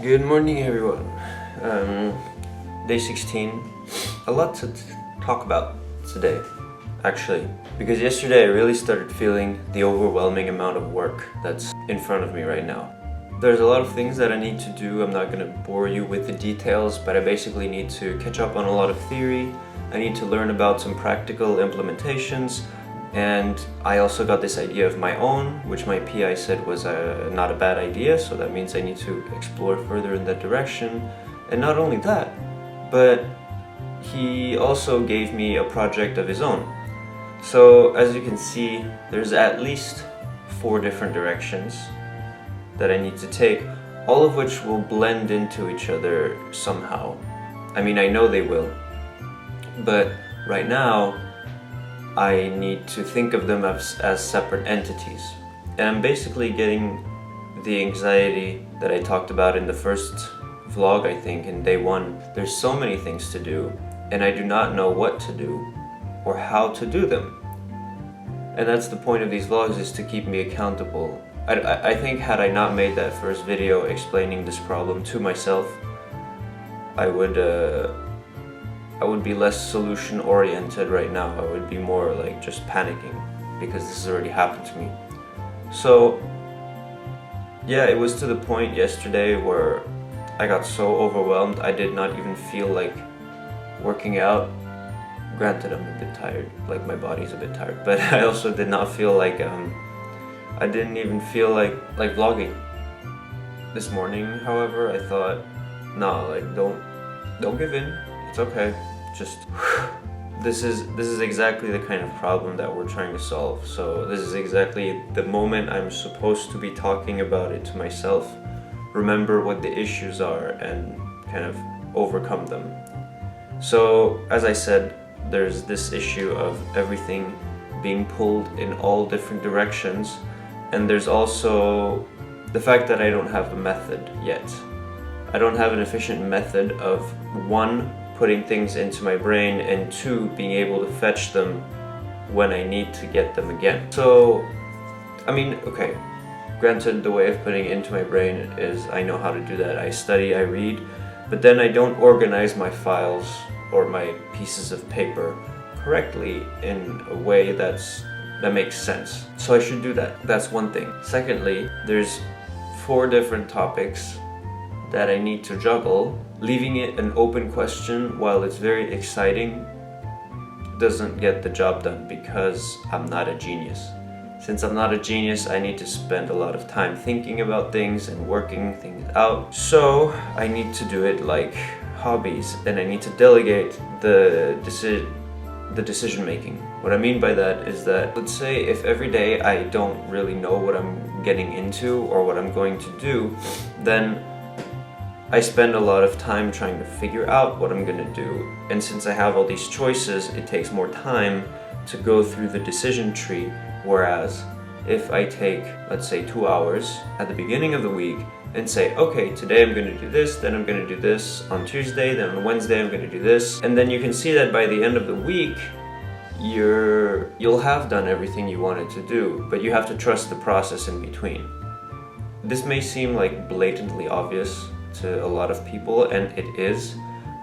Good morning, everyone. Day 16. A lot to talk about today, actually, because yesterday I really started feeling the overwhelming amount of work that's in front of me right now. There's a lot of things that I need to do. I'm not going to bore you with the details, but I basically need to catch up on a lot of theory. I need to learn about some practical implementations. And I also got this idea of my own, which my PI said was not a bad idea, so that means I need to explore further in that direction. And not only that, but he also gave me a project of his own. So as you can see, there's at least 4 different directions that I need to take, all of which will blend into each other somehow. I mean, I know they will, but right now, I need to think of them as separate entities. And I'm basically getting the anxiety that I talked about in the first vlog, I think, in day 1. There's so many things to do, and I do not know what to do or how to do them. And that's the point of these vlogs, is to keep me accountable. I think had I not made that first video explaining this problem to myself, I would be less solution oriented right now. I would be more like just panicking because this has already happened to me. So yeah, it was to the point yesterday where I got so overwhelmed I did not even feel like working out. Granted, I'm a bit tired, like my body's a bit tired, but I also did not feel like I didn't even feel like vlogging. This morning, however, I thought, no, like don't give in. It's okay. Just this is exactly the kind of problem that we're trying to solve. So this is exactly the moment I'm supposed to be talking about it to myself, remember what the issues are and kind of overcome them. So as I said, there's this issue of everything being pulled in all different directions, and there's also the fact that I don't have a method yet. I don't have an efficient method of, 1, putting things into my brain, and 2, being able to fetch them when I need to get them again. So, I mean, okay, granted, the way of putting it into my brain is I know how to do that. I study, I read, but then I don't organize my files or my pieces of paper correctly in a way that makes sense. So I should do that. That's one thing. Secondly, there's 4 different topics that I need to juggle. Leaving it an open question while it's very exciting doesn't get the job done, because I'm not a genius. Since I'm not a genius, I need to spend a lot of time thinking about things and working things out. So I need to do it like hobbies, and I need to delegate the decision making. What I mean by that is that, let's say if every day I don't really know what I'm getting into or what I'm going to do, then I spend a lot of time trying to figure out what I'm gonna do. And since I have all these choices, it takes more time to go through the decision tree. Whereas if I take, let's say, 2 hours at the beginning of the week and say, okay, today I'm gonna do this, then I'm gonna do this on Tuesday, then on Wednesday I'm gonna do this. And then you can see that by the end of the week, you'll have done everything you wanted to do, but you have to trust the process in between. This may seem like blatantly obvious to a lot of people, and it is,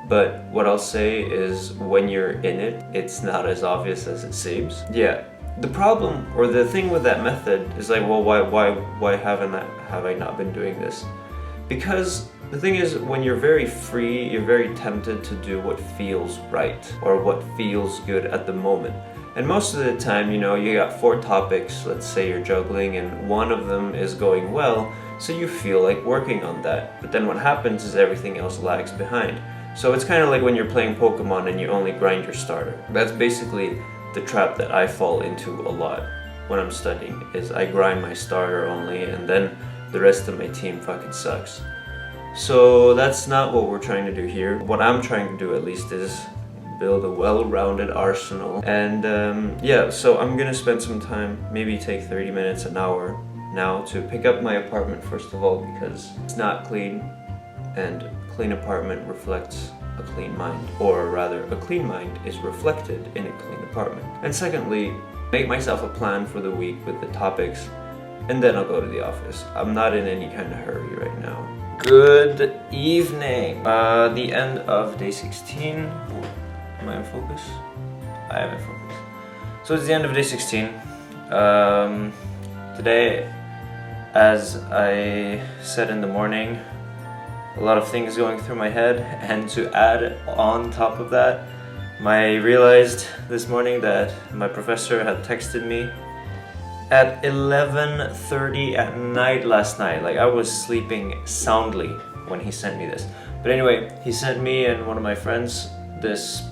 but what I'll say is when you're in it, it's not as obvious as it seems. Yeah, the problem or the thing with that method is like, well, why have I not been doing this? Because the thing is, when you're very free, you're very tempted to do what feels right or what feels good at the moment. And most of the time, you got 4 topics, let's say you're juggling, and one of them is going well, so you feel like working on that. But then what happens is everything else lags behind. So it's kind of like when you're playing Pokemon and you only grind your starter. That's basically the trap that I fall into a lot when I'm studying, is I grind my starter only, and then the rest of my team fucking sucks. So that's not what we're trying to do here. What I'm trying to do, at least, is build a well-rounded arsenal. And yeah, so I'm gonna spend some time, maybe take 30 minutes, an hour now, to pick up my apartment first of all, because it's not clean, and a clean apartment reflects a clean mind, or rather a clean mind is reflected in a clean apartment. And secondly, make myself a plan for the week with the topics, and then I'll go to the office. I'm not in any kind of hurry right now. Good evening. The end of day 16. Am I in focus? I am in focus. So it's the end of day 16. Today, as I said in the morning, a lot of things going through my head, and to add on top of that, I realized this morning that my professor had texted me at 11:30 at night last night. Like, I was sleeping soundly when he sent me this. But anyway, he sent me and one of my friends this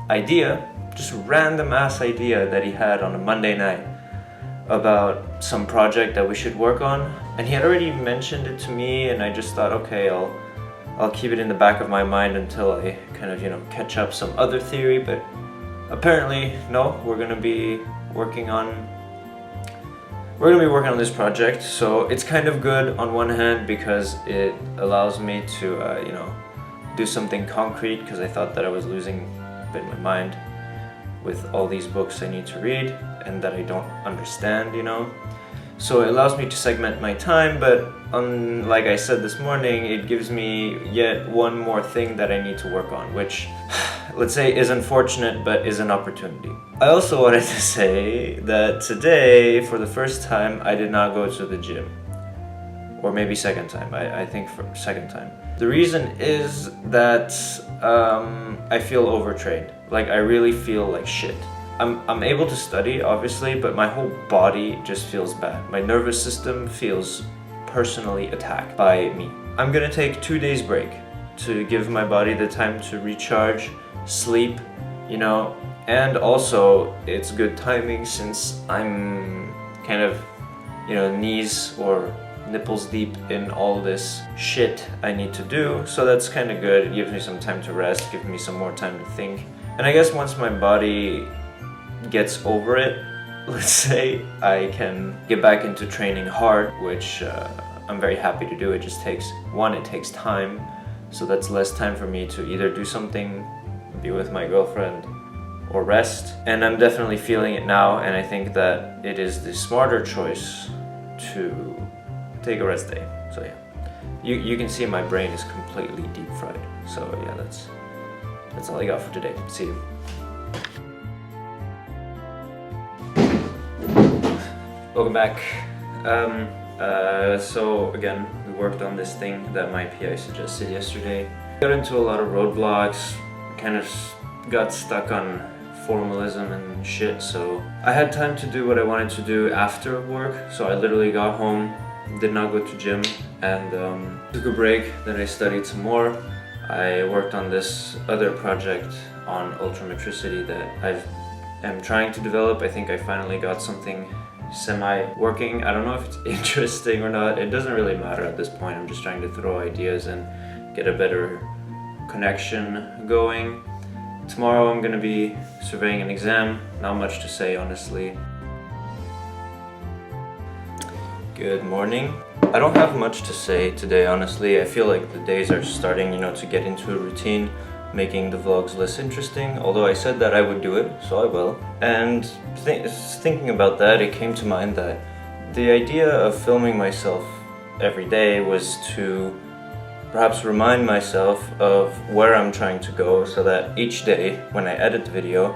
idea, just random ass idea that he had on a Monday night about some project that we should work on. And he had already mentioned it to me, and I just thought, okay, I'll keep it in the back of my mind until I kind of, catch up some other theory. But apparently, no, we're gonna be working on this project. So it's kind of good on one hand because it allows me to, do something concrete, because I thought that I was losing a bit my mind with all these books I need to read and that I don't understand, So it allows me to segment my time, but like I said this morning, it gives me yet one more thing that I need to work on, which, let's say, is unfortunate, but is an opportunity. I also wanted to say that today, for the first time, I did not go to the gym. Or maybe second time, I think for second time. The reason is that I feel overtrained. Like, I really feel like shit. I'm able to study, obviously, but my whole body just feels bad. My nervous system feels personally attacked by me. I'm gonna take 2 days break to give my body the time to recharge, sleep, and also it's good timing since I'm kind of, knees or nipples deep in all this shit I need to do. So that's kind of good. It gives me some time to rest, gives me some more time to think. And I guess once my body gets over it, let's say, I can get back into training hard, which I'm very happy to do. It just takes time, so that's less time for me to either do something, be with my girlfriend, or rest. And I'm definitely feeling it now, and I think that it is the smarter choice to take a rest day. So yeah, you can see my brain is completely deep fried. So yeah, that's all I got for today. See you. Welcome back. So again, we worked on this thing that my PI suggested yesterday. Got into a lot of roadblocks, kind of got stuck on formalism and shit, so I had time to do what I wanted to do after work. So I literally got home, did not go to gym, and took a break. Then I studied some more. I worked on this other project on ultrametricity that I am trying to develop. I think I finally got something semi-working. I don't know if it's interesting or not. It doesn't really matter at this point. I'm just trying to throw ideas and get a better connection going. Tomorrow I'm gonna be surveying an exam. Not much to say, honestly. Good morning. I don't have much to say today, honestly. I feel like the days are starting, to get into a routine, making the vlogs less interesting, although I said that I would do it, so I will. And thinking about that, it came to mind that the idea of filming myself every day was to perhaps remind myself of where I'm trying to go, so that each day when I edit the video,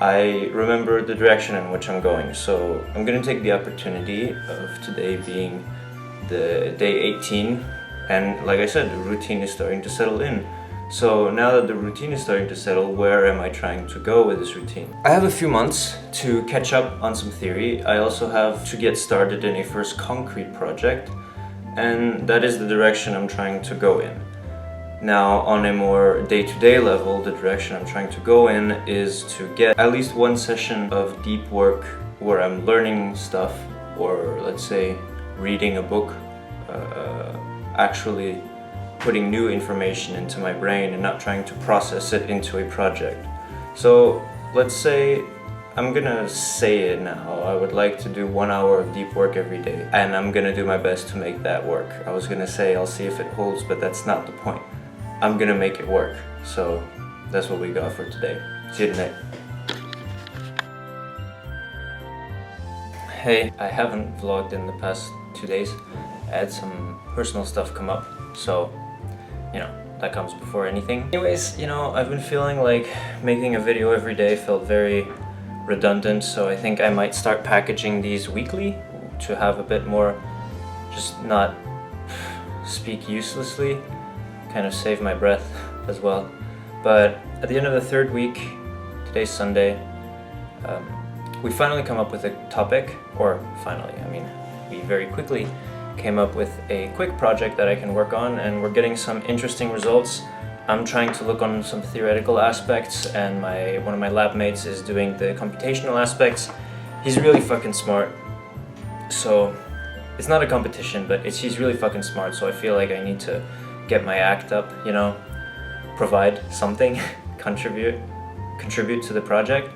I remember the direction in which I'm going. So I'm gonna take the opportunity of today being the day 18, and like I said, the routine is starting to settle in. So now that the routine is starting to settle, where am I trying to go with this routine? I have a few months to catch up on some theory. I also have to get started in a first concrete project, and that is the direction I'm trying to go in. Now, on a more day-to-day level, the direction I'm trying to go in is to get at least one session of deep work where I'm learning stuff, or let's say reading a book, actually putting new information into my brain and not trying to process it into a project. So let's say, I'm gonna say it now, I would like to do 1 hour of deep work every day, and I'm gonna do my best to make that work. I was gonna say I'll see if it holds, but that's not the point. I'm gonna make it work. So that's what we got for today. See you tonight. Hey, I haven't vlogged in the past 2 days. I had some personal stuff come up, So, you know, that comes before anything. Anyways, you know, I've been feeling like making a video every day felt very redundant, so I think I might start packaging these weekly to have a bit more, just not speak uselessly, kind of save my breath as well. But at the end of the third week, today's Sunday, we finally come up with a topic, or finally, I mean, we very quickly came up with a quick project that I can work on, and we're getting some interesting results. I'm trying to look on some theoretical aspects, and one of my lab mates is doing the computational aspects. He's really fucking smart, so it's not a competition, but he's really fucking smart, so I feel like I need to get my act up, you know, provide something, contribute to the project.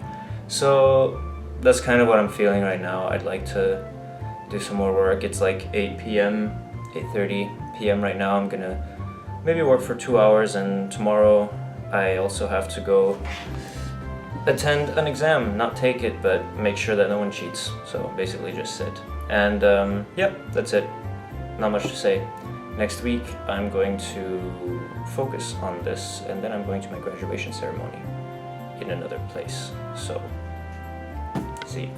So that's kind of what I'm feeling right now. I'd like to do some more work. It's like 8 p.m., 8:30 p.m. right now. I'm gonna maybe work for 2 hours, and tomorrow I also have to go attend an exam, not take it, but make sure that no one cheats. So basically just sit. And yeah, that's it. Not much to say. Next week I'm going to focus on this, and then I'm going to my graduation ceremony in another place. So, see you.